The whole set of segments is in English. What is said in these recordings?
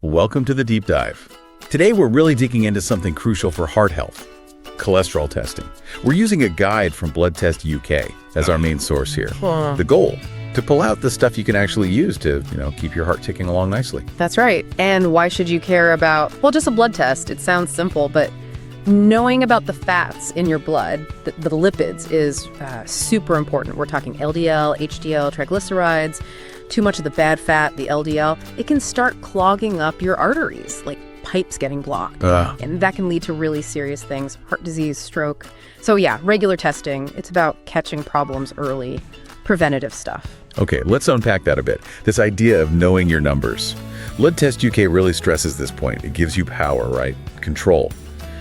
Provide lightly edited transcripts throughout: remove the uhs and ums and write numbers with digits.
Welcome to the deep dive. Today we're really digging into something crucial for heart health, cholesterol testing. We're using a guide from Blood Test UK as our main source here. The goal, to pull out the stuff you can actually use to, keep your heart ticking along nicely. That's right. And why should you care about, just a blood test? It sounds simple, but knowing about the fats in your blood, the lipids, is super important. We're talking LDL, HDL, triglycerides, too much of the bad fat, the LDL. It can start clogging up your arteries, like pipes getting blocked. And that can lead to really serious things, heart disease, stroke. So yeah, regular testing. It's about catching problems early, preventative stuff. Okay, let's unpack that a bit. This idea of knowing your numbers. Blood Test UK really stresses this point. It gives you power, right? Control.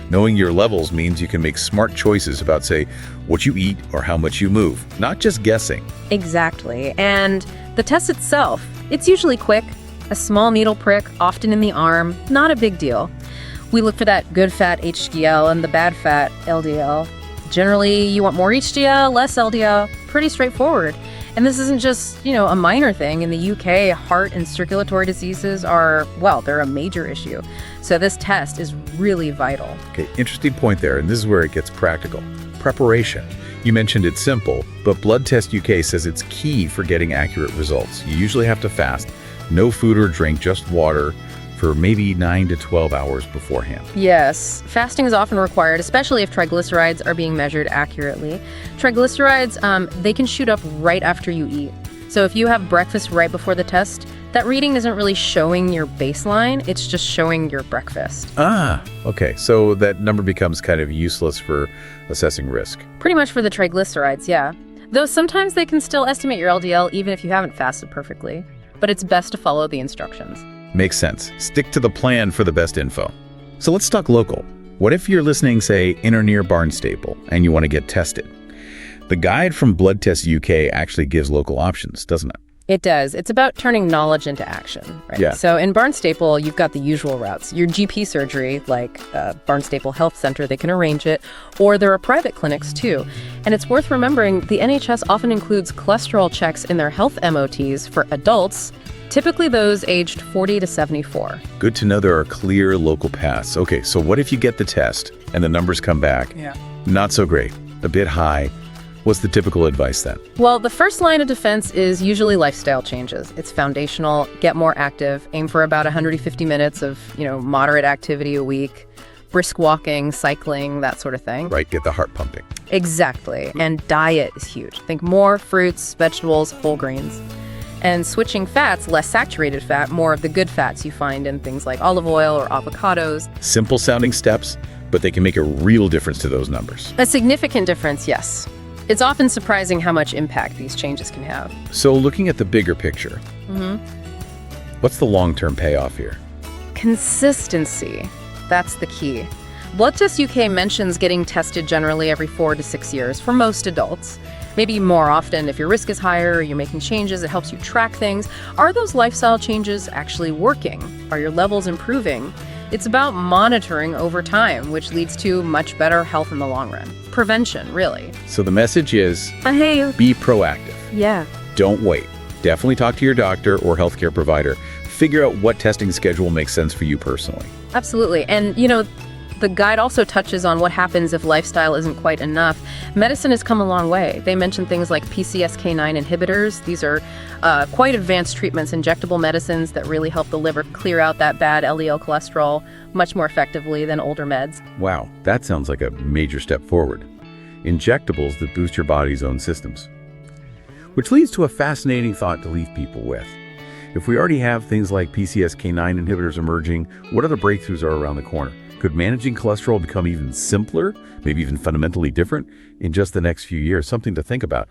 Knowing your levels means you can make smart choices about, say, what you eat or how much you move, not just guessing. Exactly. And the test itself, it's usually quick, a small needle prick, often in the arm, not a big deal. We look for that good fat HDL and the bad fat LDL. Generally, you want more HDL, less LDL, pretty straightforward. And this isn't just, a minor thing. In the UK, heart and circulatory diseases are, they're a major issue. So this test is really vital. Okay, interesting point there, and this is where it gets practical. Preparation. You mentioned it's simple, but Blood Test UK says it's key for getting accurate results. You usually have to fast, no food or drink, just water, for maybe 9 to 12 hours beforehand. Yes, fasting is often required, especially if triglycerides are being measured accurately. Triglycerides, they can shoot up right after you eat. So if you have breakfast right before the test, that reading isn't really showing your baseline, it's just showing your breakfast. Okay, so that number becomes kind of useless for assessing risk. Pretty much for the triglycerides, yeah. Though sometimes they can still estimate your LDL even if you haven't fasted perfectly. But it's best to follow the instructions. Makes sense. Stick to the plan for the best info. So let's talk local. What if you're listening, say, in or near Barnstaple, and you want to get tested? The guide from Blood Test UK actually gives local options, doesn't it? It does. It's about turning knowledge into action, right? Yeah. So in Barnstaple, you've got the usual routes. Your GP surgery, like Barnstaple Health Centre, they can arrange it. Or there are private clinics, too. And it's worth remembering the NHS often includes cholesterol checks in their health MOTs for adults, typically those aged 40 to 74. Good to know there are clear local paths. Okay, so what if you get the test and the numbers come back? Yeah. Not so great, a bit high. What's the typical advice then? Well, the first line of defense is usually lifestyle changes. It's foundational, get more active, aim for about 150 minutes of, moderate activity a week, brisk walking, cycling, that sort of thing. Right, get the heart pumping. Exactly. And diet is huge. Think more fruits, vegetables, whole grains. And switching fats, less saturated fat, more of the good fats you find in things like olive oil or avocados. Simple sounding steps, but they can make a real difference to those numbers. A significant difference, yes. It's often surprising how much impact these changes can have. So looking at the bigger picture, what's the long-term payoff here? Consistency. That's the key. Blood Test UK mentions getting tested generally every 4 to 6 years for most adults. Maybe more often if your risk is higher or you're making changes, it helps you track things. Are those lifestyle changes actually working? Are your levels improving? It's about monitoring over time, which leads to much better health in the long run. Prevention, really. So the message is, Hey. be proactive. Yeah. Don't wait. Definitely talk to your doctor or healthcare provider. Figure out what testing schedule makes sense for you personally. Absolutely. And, the guide also touches on what happens if lifestyle isn't quite enough. Medicine has come a long way. They mention things like PCSK9 inhibitors. These are quite advanced treatments, injectable medicines that really help the liver clear out that bad LDL cholesterol much more effectively than older meds. Wow, that sounds like a major step forward. Injectables that boost your body's own systems. Which leads to a fascinating thought to leave people with. If we already have things like PCSK9 inhibitors emerging, what other breakthroughs are around the corner? Could managing cholesterol become even simpler, maybe even fundamentally different in just the next few years? Something to think about.